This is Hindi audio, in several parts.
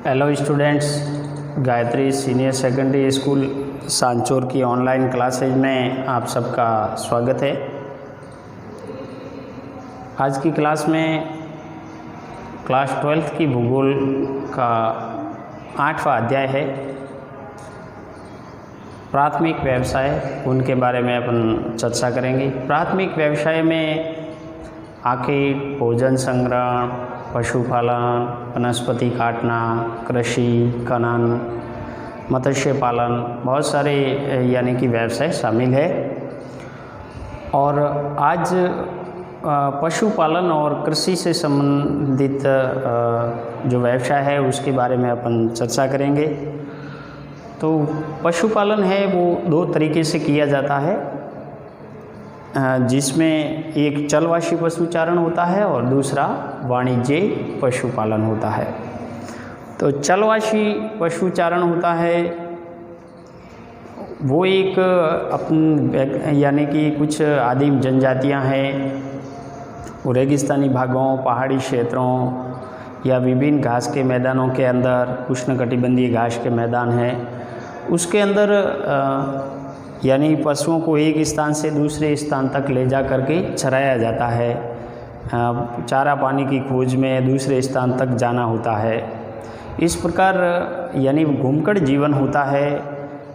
Hello students, Gayatri senior secondary school Sanchore की ऑनलाइन क्लासेज में आप सबका स्वागत है। आज की क्लास में क्लास 12th की भूगोल का 8वां अध्याय है प्राथमिक व्यवसाय, उनके बारे में अपन चर्चा करेंगे। प्राथमिक व्यवसाय में आखिर भोजन संग्रहण, पशुपालन, वनस्पति काटना, कृषि, खनन, मत्स्य पालन, बहुत सारे यानी कि व्यवसाय शामिल है। और आज पशुपालन और कृषि से संबंधित जो व्यवसाय है उसके बारे में अपन चर्चा करेंगे। तो पशुपालन है वो दो तरीके से किया जाता है, जिसमें एक चलवाशी पशुचारण होता है और दूसरा वाणिज्य पशुपालन होता है। तो चलवाशी पशुचारण होता है वो एक अपन यानी कि कुछ आदिम जनजातियां हैं, रेगिस्तानी भागों, पहाड़ी क्षेत्रों या विभिन्न घास के मैदानों के अंदर, उष्णकटिबंधीय घास के मैदान हैं, उसके अंदर यानी पशुओं को एक स्थान से दूसरे स्थान तक ले जा करके चराया जाता है। चारा पानी की खोज में दूसरे स्थान तक जाना होता है। इस प्रकार यानी घूमकर जीवन होता है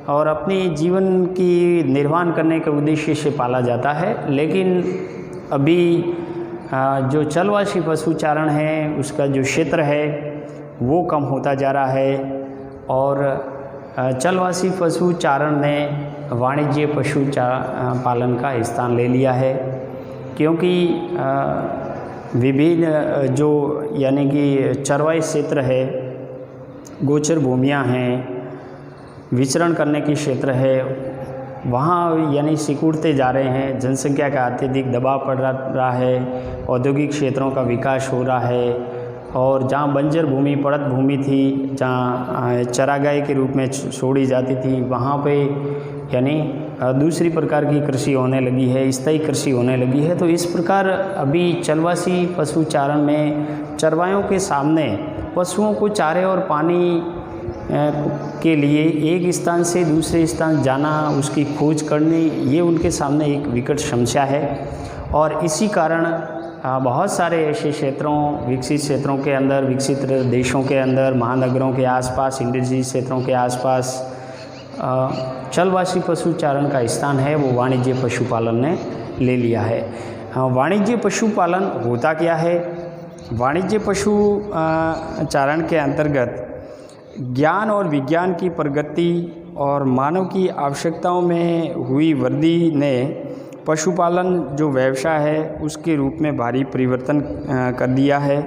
और अपनी जीवन की निर्वाह करने के उद्देश्य से पाला जाता है। लेकिन अभी जो चलवाशी पशुचारण है उसका जो क्षेत्र है वो कम होता जा रहा है और चलवाशी पशुचारण ने वाणिज्य पालन का स्थान ले लिया है, क्योंकि विभिन्न जो यानी कि चरवाई क्षेत्र है, गोचर भूमियां हैं, विचरण करने की क्षेत्र है, वहाँ यानी सिकुड़ते जा रहे हैं। जनसंख्या का अत्यधिक दबाव पड़ रहा है, औद्योगिक क्षेत्रों का विकास हो रहा है और जहाँ बंजर भूमि, पड़त भूमि थी, जहाँ चरागाह के रूप में छोड़ी जाती थी, वहाँ पे यानी दूसरी प्रकार की कृषि होने लगी है, स्थायी कृषि होने लगी है। तो इस प्रकार अभी चलवाशी पशुचारण में चरवायों के सामने पशुओं को चारे और पानी के लिए एक स्थान से दूसरे स्थान जाना, उसकी खोज करनी, ये उनके सामने एक विकट समस्या है। और इसी कारण बहुत सारे ऐसे क्षेत्रों, विकसित क्षेत्रों के अंदर, विकसित देशों के अंदर, महानगरों के आसपास, इंडस्ट्री क्षेत्रों के आसपास चलवाशी पशुचारण का स्थान है वो वाणिज्य पशुपालन ने ले लिया है। वाणिज्य पशुपालन होता क्या है? वाणिज्य पशुचारण के अंतर्गत ज्ञान और विज्ञान की प्रगति और मानव की आवश्यकताओं में हुई वृद्धि ने पशुपालन जो व्यवसाय है उसके रूप में भारी परिवर्तन कर दिया है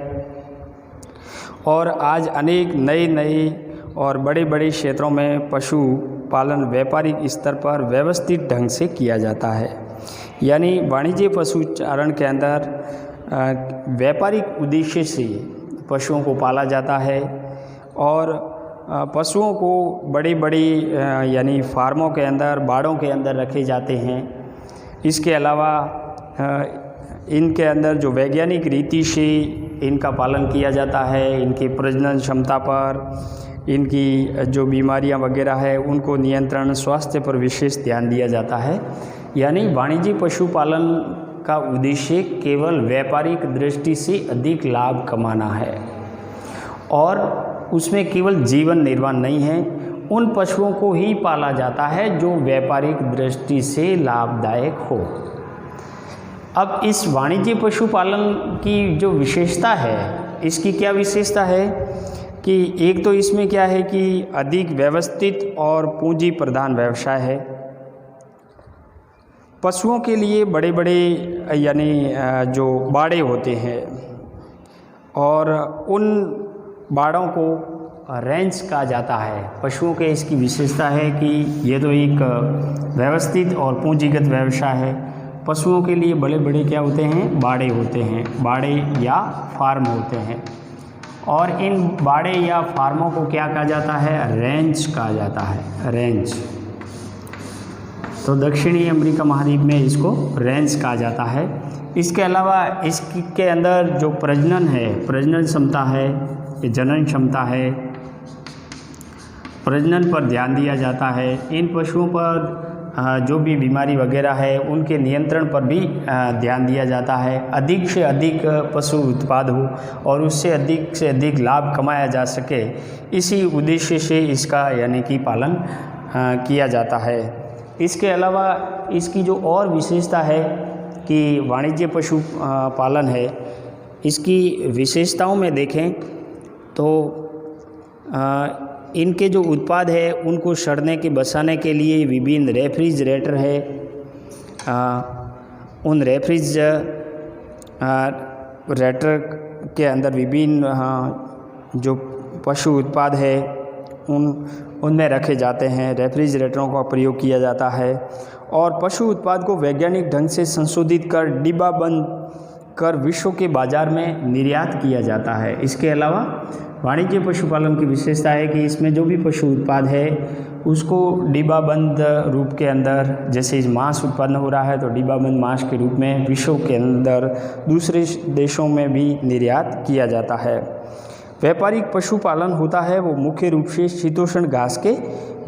और आज अनेक नए और बड़े क्षेत्रों में पशुपालन व्यापारिक स्तर पर व्यवस्थित ढंग से किया जाता है। यानी वाणिज्य पशुचारण के अंदर व्यापारिक उद्देश्य से पशुओं को पाला जाता है और पशुओं को बड़ी यानी फार्मों के अंदर, बाड़ों के अंदर रखे जाते हैं। इसके अलावा इनके अंदर जो वैज्ञानिक रीति से इनका पालन किया जाता है, इनकी प्रजनन क्षमता पर, इनकी जो बीमारियां वगैरह है उनको नियंत्रण, स्वास्थ्य पर विशेष ध्यान दिया जाता है। यानी वाणिज्य पशुपालन का उद्देश्य केवल व्यापारिक दृष्टि से अधिक लाभ कमाना है और उसमें केवल जीवन निर्वाह नहीं है, उन पशुओं को ही पाला जाता है जो व्यापारिक दृष्टि से लाभदायक हो। अब इस वाणिज्य पशुपालन की जो विशेषता है, इसकी क्या विशेषता है कि एक तो इसमें क्या है कि अधिक व्यवस्थित और पूंजी प्रधान व्यवसाय है। पशुओं के लिए बड़े यानी जो बाड़े होते हैं और उन बाड़ों को रेंज कहा जाता है। पशुओं के इसकी विशेषता है कि ये तो एक व्यवस्थित और पूंजीगत व्यवसाय है। पशुओं के लिए बड़े क्या होते हैं? बाड़े होते हैं, बाड़े या फार्म होते हैं और इन बाड़े या फार्मों को क्या कहा जाता है? रेंज कहा जाता है, रेंज। तो दक्षिणी अमेरिका महाद्वीप में इसको रेंज कहा जाता है। इसके अलावा इसके अंदर जो प्रजनन है, प्रजनन क्षमता है, जनन क्षमता है, प्रजनन पर ध्यान दिया जाता है। इन पशुओं पर जो भी बीमारी वगैरह है उनके नियंत्रण पर भी ध्यान दिया जाता है। अधिक से अधिक पशु उत्पाद हो और उससे अधिक लाभ कमाया जा सके, इसी उद्देश्य से इसका यानी कि पालन किया जाता है। इसके अलावा इसकी जो और विशेषता है कि वाणिज्य पशु पालन है, इसकी विशेषताओं में देखें तो इनके जो उत्पाद है उनको सड़ने के बचाने के लिए विभिन्न रेफ्रिजरेटर है। उन रेफ्रिजरेटर के अंदर विभिन्न जो पशु उत्पाद है उनमें रखे जाते हैं। रेफ्रिजरेटरों का प्रयोग किया जाता है और पशु उत्पाद को वैज्ञानिक ढंग से संशोधित कर डिब्बाबंद कर विश्व के बाज़ार में निर्यात किया जाता है। इसके अलावा वाणिज्य पशुपालन की विशेषता है कि इसमें जो भी पशु उत्पाद है उसको डिब्बाबंद रूप के अंदर, जैसे मांस उत्पन्न हो रहा है तो डिब्बाबंद मांस के रूप में विश्व के अंदर दूसरे देशों में भी निर्यात किया जाता है। व्यापारिक पशुपालन होता है वो मुख्य रूप से शीतोष्ण घास के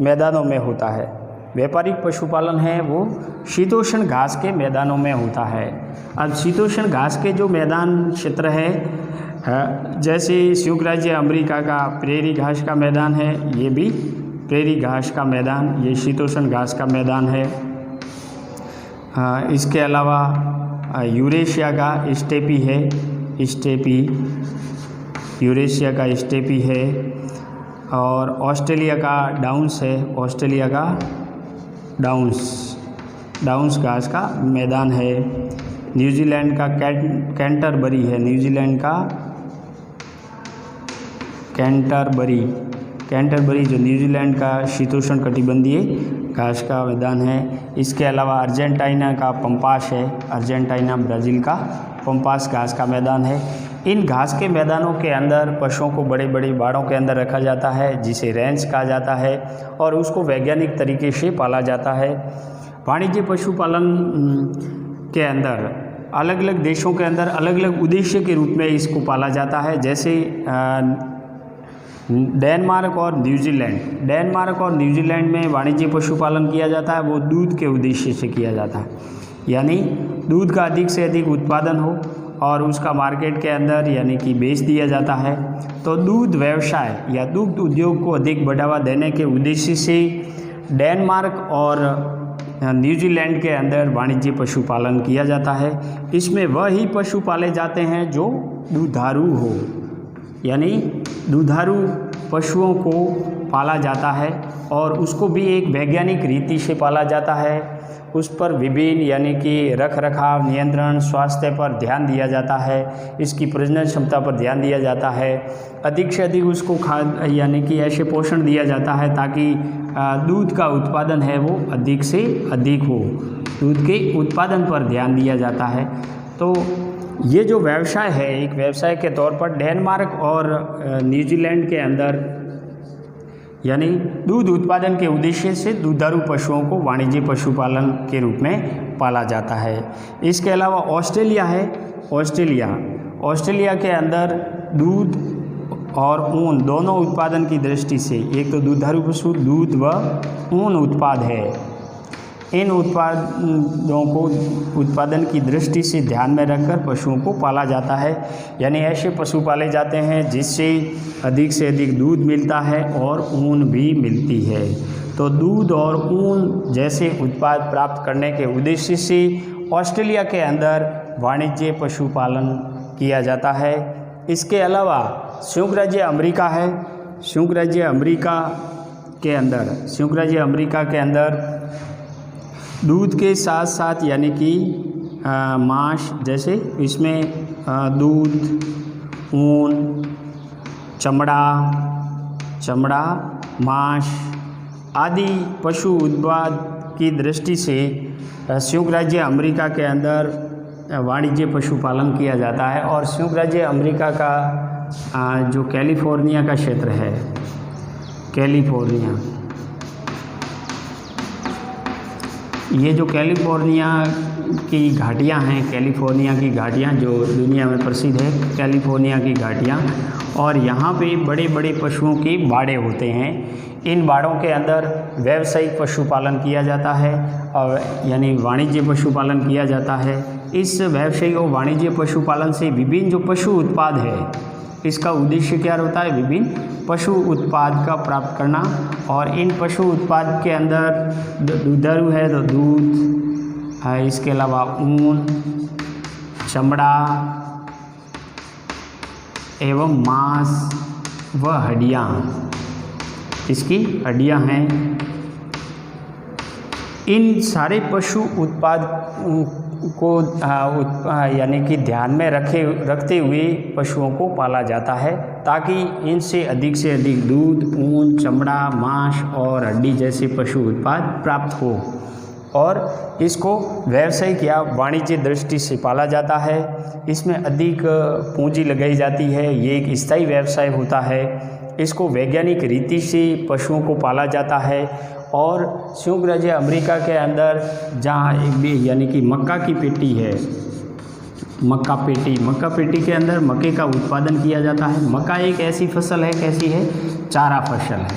मैदानों में होता है। व्यापारिक पशुपालन है वो शीतोष्ण घास के मैदानों में होता है। अब शीतोष्ण घास के जो मैदान क्षेत्र है, जैसे संयुक्त राज्य अमेरिका का प्रेरी घास का मैदान है, ये भी प्रेरी घास का मैदान, ये शीतोष्ण घास का मैदान है। इसके अलावा यूरेशिया का स्टेपी है, यूरेशिया का स्टेपी है, और ऑस्ट्रेलिया का डाउन्स है, ऑस्ट्रेलिया का डाउन्स घास का मैदान है। न्यूजीलैंड का कैंटरबरी है, न्यूजीलैंड का कैंटरबरी जो न्यूजीलैंड का शीतोष्ण कटिबंधीय घास का मैदान है। इसके अलावा अर्जेंटीना का पंपास है, अर्जेंटीना ब्राज़ील का पंपास घास का मैदान है। इन घास के मैदानों के अंदर पशुओं को बड़े बड़े बाड़ों के अंदर रखा जाता है, जिसे रेंज कहा जाता है, और उसको वैज्ञानिक तरीके से पाला जाता है। वाणिज्य पशुपालन के अंदर अलग अलग देशों के अंदर अलग अलग उद्देश्य के रूप में इसको पाला जाता है। जैसे डेनमार्क और न्यूजीलैंड में वाणिज्य पशुपालन किया जाता है, वो दूध के उद्देश्य से किया जाता है, यानी दूध का अधिक से अधिक उत्पादन हो और उसका मार्केट के अंदर यानी कि बेच दिया जाता है। तो दूध व्यवसाय या दुग्ध उद्योग को अधिक बढ़ावा देने के उद्देश्य से डेनमार्क और न्यूजीलैंड के अंदर वाणिज्य पशुपालन किया जाता है। इसमें वही पशु पाले जाते हैं जो दुधारू हो, यानी दुधारू पशुओं को पाला जाता है और उसको भी एक वैज्ञानिक रीति से पाला जाता है। उस पर विभिन्न यानी कि रख रखाव, नियंत्रण, स्वास्थ्य पर ध्यान दिया जाता है, इसकी प्रजनन क्षमता पर ध्यान दिया जाता है, अधिक से अधिक उसको खाद यानी कि ऐसे पोषण दिया जाता है ताकि दूध का उत्पादन है वो अधिक से अधिक हो, दूध के उत्पादन पर ध्यान दिया जाता है। तो ये जो व्यवसाय है एक व्यवसाय के तौर पर डेनमार्क और न्यूजीलैंड के अंदर यानी दूध उत्पादन के उद्देश्य से दुधारू पशुओं को वाणिज्य पशुपालन के रूप में पाला जाता है। इसके अलावा ऑस्ट्रेलिया है, ऑस्ट्रेलिया के अंदर दूध और ऊन दोनों उत्पादन की दृष्टि से, एक तो दुधारू पशु दूध व ऊन उत्पाद है, इन उत्पादों को उत्पादन की दृष्टि से ध्यान में रखकर पशुओं को पाला जाता है। यानी ऐसे पशु पाले जाते हैं जिससे अधिक से अधिक दूध मिलता है और ऊन भी मिलती है। तो दूध और ऊन जैसे उत्पाद प्राप्त करने के उद्देश्य से ऑस्ट्रेलिया के अंदर वाणिज्य पशुपालन किया जाता है। इसके अलावा संयुक्त राज्य अमेरिका है, संयुक्त राज्य अमेरिका के अंदर दूध के साथ साथ यानी कि मांस, जैसे इसमें दूध, ऊन, चमड़ा, मांस आदि पशु उत्पाद की दृष्टि से संयुक्त राज्य अमेरिका के अंदर वाणिज्य पशुपालन किया जाता है। और संयुक्त राज्य अमेरिका का जो कैलिफोर्निया का क्षेत्र है, ये जो कैलिफोर्निया की घाटियाँ हैं, कैलिफोर्निया की घाटियाँ जो दुनिया में प्रसिद्ध है, कैलिफोर्निया की घाटियाँ, और यहाँ पे बड़े बड़े पशुओं के बाड़े होते हैं। इन बाड़ों के अंदर व्यावसायिक पशुपालन किया जाता है और यानी वाणिज्य पशुपालन किया जाता है। इस व्यावसायिक और वाणिज्य पशुपालन से विभिन्न जो पशु उत्पाद है, इसका उद्देश्य क्या होता है? विभिन्न पशु उत्पाद का प्राप्त करना। और इन पशु उत्पाद के अंदर दुधारू है तो दूध है, इसके अलावा ऊन, चमड़ा एवं मांस व हड्डियाँ, इसकी हड्डियाँ हैं। इन सारे पशु उत्पाद को यानी कि ध्यान में रखते हुए पशुओं को पाला जाता है ताकि इनसे अधिक दूध, ऊन, चमड़ा, मांस और हड्डी जैसे पशु उत्पाद प्राप्त हो। और इसको व्यावसायिक या वाणिज्य दृष्टि से पाला जाता है। इसमें अधिक पूंजी लगाई जाती है। ये एक स्थायी व्यवसाय होता है। इसको वैज्ञानिक रीति से पशुओं को पाला जाता है। और संयुक्त राज्य अमेरिका के अंदर जहाँ यानी कि मक्का की पेटी है, मक्का पेटी के अंदर मक्के का उत्पादन किया जाता है। मक्का एक ऐसी फसल है, कैसी है? चारा फसल है।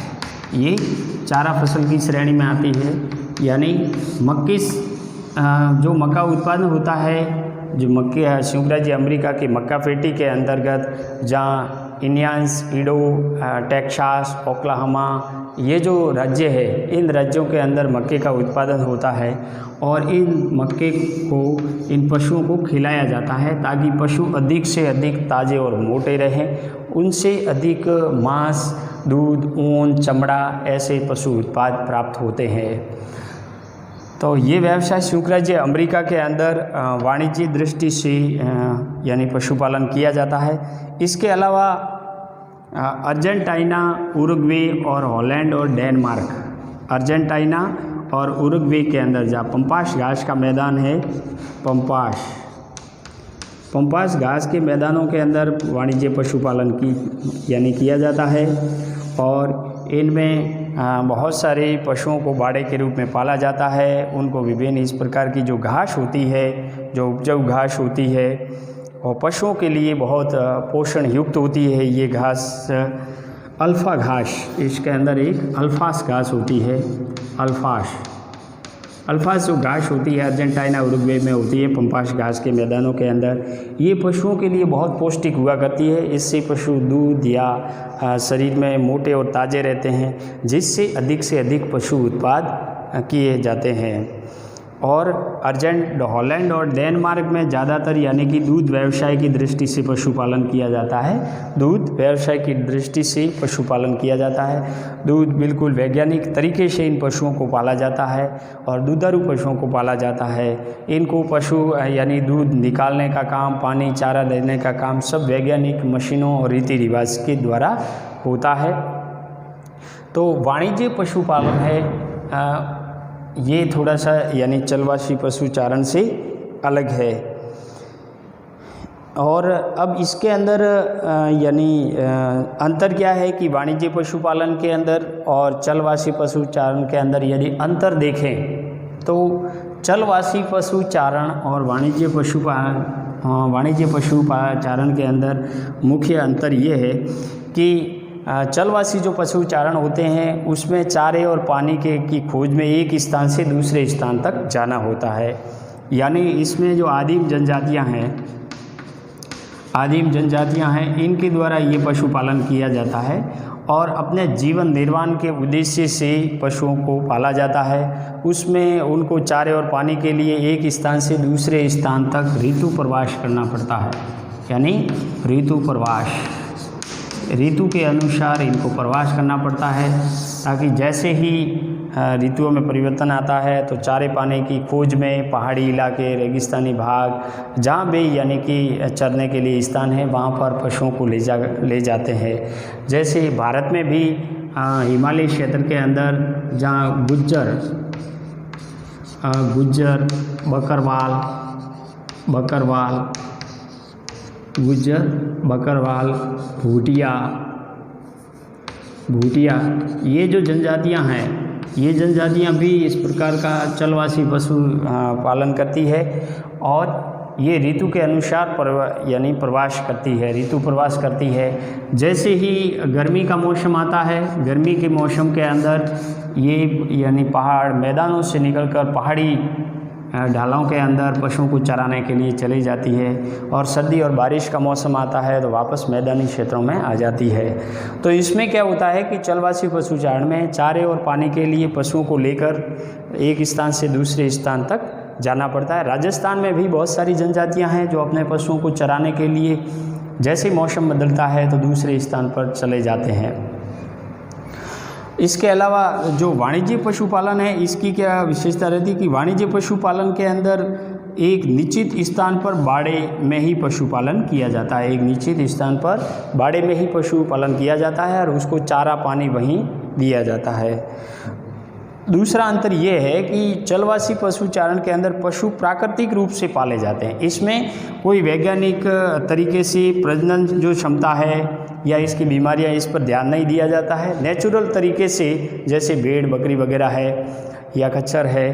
ये चारा फसल की श्रेणी में आती है। यानी जो मक्का उत्पादन होता है, जो मक्के संयुक्त राज्य अमेरिका के मक्का पेटी के अंतर्गत जहाँ इंडियान्स, इडो, टेक्सास, ओक्लाहोमा, ये जो राज्य है, इन राज्यों के अंदर मक्के का उत्पादन होता है। और इन मक्के को इन पशुओं को खिलाया जाता है ताकि पशु अधिक से अधिक ताज़े और मोटे रहें। उनसे अधिक मांस, दूध, ऊन, चमड़ा ऐसे पशु उत्पाद प्राप्त होते हैं। तो ये व्यवसाय संयुक्त राज्य अमेरिका के अंदर वाणिज्य दृष्टि से यानी पशुपालन किया जाता है। इसके अलावा अर्जेंटीना, उरुग्वे और हॉलैंड और डेनमार्क, अर्जेंटीना और उरुग्वे के अंदर जहाँ पंपास घास का मैदान है, पंपास घास के मैदानों के अंदर वाणिज्य पशुपालन यानी किया जाता है। और इनमें बहुत सारे पशुओं को बाड़े के रूप में पाला जाता है। उनको विभिन्न इस प्रकार की जो घास होती है, जो उपजाऊ घास होती है, और पशुओं के लिए बहुत पोषण युक्त होती है। ये घास अल्फा घास, इसके अंदर एक अल्फास घास होती है। अल्फास जो घास होती है अर्जेंटीना, उरुग्वे में होती है, पंपास घास के मैदानों के अंदर। ये पशुओं के लिए बहुत पौष्टिक हुआ करती है। इससे पशु दूध या शरीर में मोटे और ताज़े रहते हैं, जिससे अधिक पशु उत्पाद किए जाते हैं। और हॉलैंड और डेनमार्क में ज़्यादातर यानी कि दूध व्यवसाय की दृष्टि से पशुपालन किया जाता है। दूध व्यवसाय की दृष्टि से पशुपालन किया जाता है। दूध बिल्कुल वैज्ञानिक तरीके से इन पशुओं को पाला जाता है और दुधारू पशुओं को पाला जाता है। इनको पशु यानी दूध निकालने का काम, पानी, चारा देने का काम सब वैज्ञानिक मशीनों और रीति रिवाज के द्वारा होता है। तो वाणिज्य पशुपालन है, ये थोड़ा सा यानी चलवासी पशुचारण से अलग है। और अब इसके अंदर यानी अंतर क्या है कि वाणिज्य पशुपालन के अंदर और चलवासी पशुचारण के अंदर यदि अंतर देखें तो चलवासी पशुचारण और वाणिज्य पशुचारण के अंदर मुख्य अंतर ये है कि चलवासी जो पशुचारण होते हैं उसमें चारे और पानी की खोज में एक स्थान से दूसरे स्थान तक जाना होता है। यानी इसमें जो आदिम जनजातियां हैं, इनके द्वारा ये पशुपालन किया जाता है और अपने जीवन निर्वाह के उद्देश्य से पशुओं को पाला जाता है। उसमें उनको चारे और पानी के लिए एक स्थान से दूसरे स्थान तक ऋतु प्रवास करना पड़ता है। यानी ऋतु के अनुसार इनको प्रवास करना पड़ता है ताकि जैसे ही ऋतुओं में परिवर्तन आता है तो चारे पाने की खोज में पहाड़ी इलाके, रेगिस्तानी भाग जहाँ भी यानी कि चरने के लिए स्थान है, वहाँ पर पशुओं को ले जाते हैं। जैसे भारत में भी हिमालय क्षेत्र के अंदर जहाँ गुज्जर, बकरवाल, भूटिया ये जो जनजातियां हैं, ये जनजातियां भी इस प्रकार का चलवासी पशु पालन करती है। और ये ऋतु के अनुसार यानी प्रवास करती है, ऋतु प्रवास करती है। जैसे ही गर्मी का मौसम आता है, गर्मी के मौसम के अंदर ये यानी पहाड़ मैदानों से निकलकर पहाड़ी ढालों के अंदर पशुओं को चराने के लिए चली जाती है, और सर्दी और बारिश का मौसम आता है तो वापस मैदानी क्षेत्रों में आ जाती है। तो इसमें क्या होता है कि चलवासी पशु चारण में चारे और पानी के लिए पशुओं को लेकर एक स्थान से दूसरे स्थान तक जाना पड़ता है। राजस्थान में भी बहुत सारी जनजातियां हैं जो अपने पशुओं को चराने के लिए जैसे मौसम बदलता है तो दूसरे स्थान पर चले जाते हैं। इसके अलावा जो वाणिज्य पशुपालन है, इसकी क्या विशेषता रहती है कि वाणिज्य पशुपालन के अंदर एक निश्चित स्थान पर बाड़े में ही पशुपालन किया जाता है। एक निश्चित स्थान पर बाड़े में ही पशुपालन किया जाता है और उसको चारा पानी वहीं दिया जाता है। दूसरा अंतर ये है कि चलवासी पशुचारण के अंदर पशु प्राकृतिक रूप से पाले जाते हैं। इसमें कोई वैज्ञानिक तरीके से प्रजनन जो क्षमता है या इसकी बीमारियां, इस पर ध्यान नहीं दिया जाता है। नेचुरल तरीके से जैसे भेड़ बकरी वगैरह है या खच्चर है,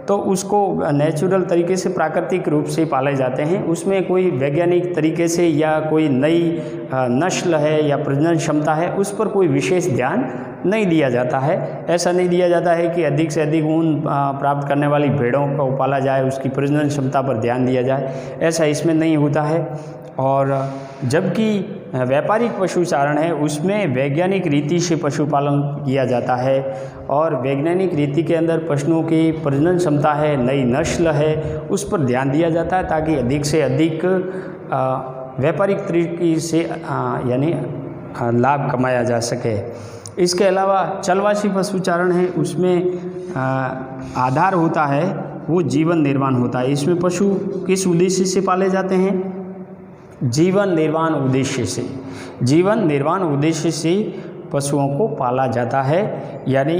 तो उसको नेचुरल तरीके से प्राकृतिक रूप से पाले जाते हैं। उसमें कोई वैज्ञानिक तरीके से या कोई नई नस्ल है या प्रजनन क्षमता है, उस पर कोई विशेष ध्यान नहीं दिया जाता है। ऐसा नहीं दिया जाता है कि अधिक से अधिक ऊन प्राप्त करने वाली भेड़ों को पाला जाए, उसकी प्रजनन क्षमता पर ध्यान दिया जाए, ऐसा इसमें नहीं होता है। और जबकि व्यापारिक पशुचारण है, उसमें वैज्ञानिक रीति से पशुपालन किया जाता है, और वैज्ञानिक रीति के अंदर पशुओं की प्रजनन क्षमता है, नई नस्ल है, उस पर ध्यान दिया जाता है ताकि अधिक से अधिक व्यापारिक तरीके से यानी लाभ कमाया जा सके। इसके अलावा चलवासी पशुचारण है, उसमें आधार होता है वो जीवन निर्वाह होता है। इसमें पशु किस उद्देश्य से पाले जाते हैं? जीवन निर्वाह उद्देश्य से। जीवन निर्वाह उद्देश्य से पशुओं को पाला जाता है, यानी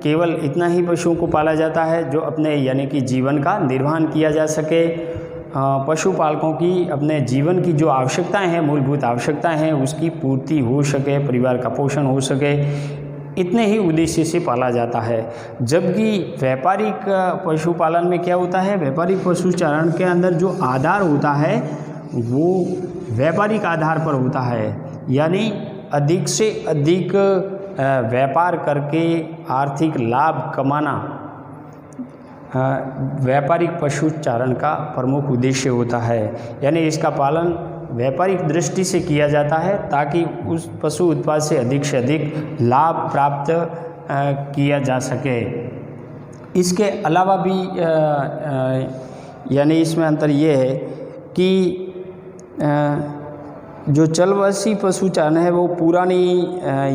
केवल इतना ही पशुओं को पाला जाता है जो अपने यानी कि जीवन का निर्वहन किया जा सके। पशुपालकों की अपने जीवन की जो आवश्यकताएं हैं, मूलभूत आवश्यकताएं हैं, उसकी पूर्ति हो सके, परिवार का पोषण हो सके, इतने ही उद्देश्य से पाला जाता है। जबकि व्यापारिक पशुपालन में क्या होता है? व्यापारिक पशुचारण के अंदर जो आधार होता है वो व्यापारिक आधार पर होता है, यानी अधिक से अधिक व्यापार करके आर्थिक लाभ कमाना व्यापारिक पशुचारण का प्रमुख उद्देश्य होता है। यानी इसका पालन व्यापारिक दृष्टि से किया जाता है ताकि उस पशु उत्पाद से अधिक लाभ प्राप्त किया जा सके। इसके अलावा भी यानी इसमें अंतर ये है कि जो चलवासी पशुचारण है वो पुरानी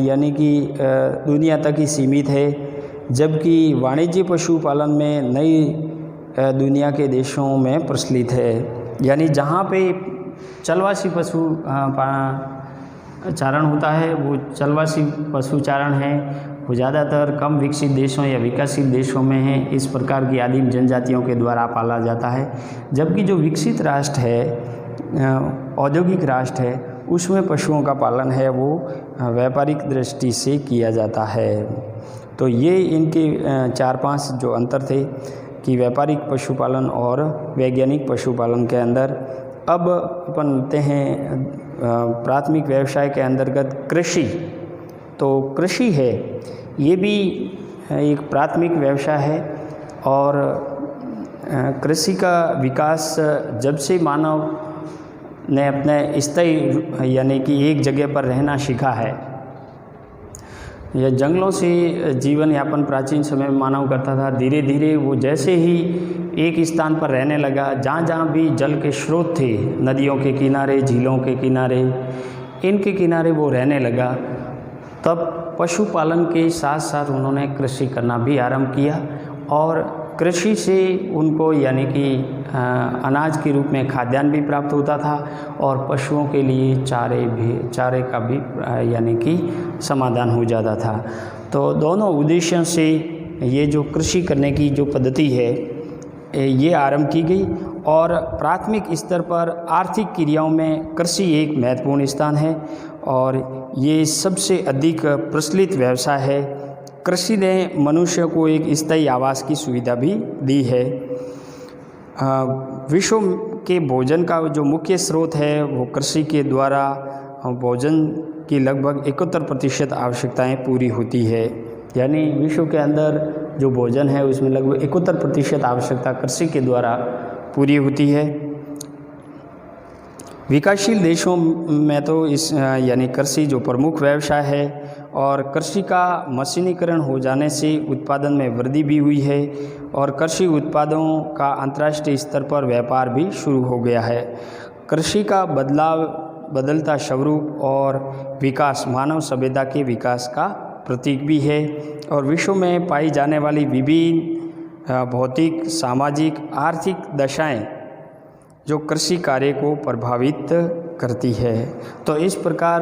यानी कि दुनिया तक ही सीमित है, जबकि वाणिज्य पशुपालन में नई दुनिया के देशों में प्रचलित है। यानी जहाँ पे चलवासी पशु चारण होता है वो चलवासी पशुचारण है, वो ज़्यादातर कम विकसित देशों या विकसित देशों में है। इस प्रकार की आदिम जनजातियों के द्वारा पाला जाता है। जबकि जो विकसित राष्ट्र है, औद्योगिक राष्ट्र है, उसमें पशुओं का पालन है वो व्यापारिक दृष्टि से किया जाता है। तो ये इनके 4-5 जो अंतर थे कि व्यापारिक पशुपालन और वैज्ञानिक पशुपालन के अंदर। अब अपन लेते हैं प्राथमिक व्यवसाय के अंतर्गत कृषि। तो कृषि है, ये भी एक प्राथमिक व्यवसाय है, और कृषि का विकास जब से मानव ने अपने स्थायी यानी कि एक जगह पर रहना सीखा है, यह जंगलों से जीवन यापन प्राचीन समय में मानव करता था। धीरे धीरे वो जैसे ही एक स्थान पर रहने लगा, जहाँ जहाँ भी जल के स्रोत थे, नदियों के किनारे, झीलों के किनारे, इनके किनारे वो रहने लगा, तब पशुपालन के साथ साथ उन्होंने कृषि करना भी आरंभ किया। और कृषि से उनको यानी कि अनाज के रूप में खाद्यान्न भी प्राप्त होता था, और पशुओं के लिए चारे का भी यानी कि समाधान हो जाता था। तो दोनों उद्देश्यों से ये जो कृषि करने की जो पद्धति है ये आरंभ की गई। और प्राथमिक स्तर पर आर्थिक क्रियाओं में कृषि एक महत्वपूर्ण स्थान है, और ये सबसे अधिक प्रचलित व्यवसाय है। कृषि ने मनुष्य को एक स्थायी आवास की सुविधा भी दी है। विश्व के भोजन का जो मुख्य स्रोत है वो कृषि के द्वारा भोजन की लगभग 71% आवश्यकताएँ पूरी होती है। यानी विश्व के अंदर जो भोजन है उसमें लगभग 71% आवश्यकता कृषि के द्वारा पूरी होती है। विकासशील देशों में तो इस यानी कृषि जो प्रमुख व्यवसाय है और कृषि का मशीनीकरण हो जाने से उत्पादन में वृद्धि भी हुई है और कृषि उत्पादों का अंतर्राष्ट्रीय स्तर पर व्यापार भी शुरू हो गया है। कृषि का बदलता स्वरूप और विकास मानव सभ्यता के विकास का प्रतीक भी है और विश्व में पाई जाने वाली विभिन्न भौतिक, सामाजिक, आर्थिक दशाएं जो कृषि कार्य को प्रभावित करती है। तो इस प्रकार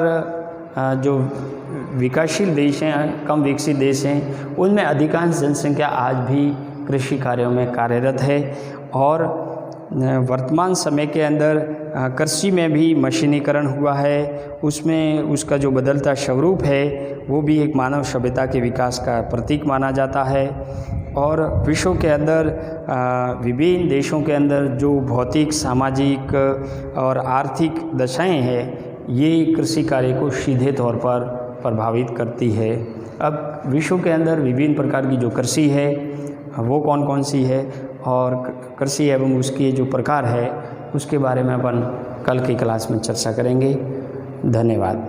जो विकासशील देश हैं, कम विकसित देश हैं, उनमें अधिकांश जनसंख्या आज भी कृषि कार्यों में कार्यरत है और वर्तमान समय के अंदर कृषि में भी मशीनीकरण हुआ है। उसमें उसका जो बदलता स्वरूप है वो भी एक मानव सभ्यता के विकास का प्रतीक माना जाता है और विश्व के अंदर विभिन्न देशों के अंदर जो भौतिक, सामाजिक और आर्थिक दशाएं हैं ये कृषि कार्य को सीधे तौर पर प्रभावित करती है। अब विश्व के अंदर विभिन्न प्रकार की जो कृषि है वो कौन कौन सी है और कृषि एवं उसके जो प्रकार है उसके बारे में अपन कल की क्लास में चर्चा करेंगे। धन्यवाद।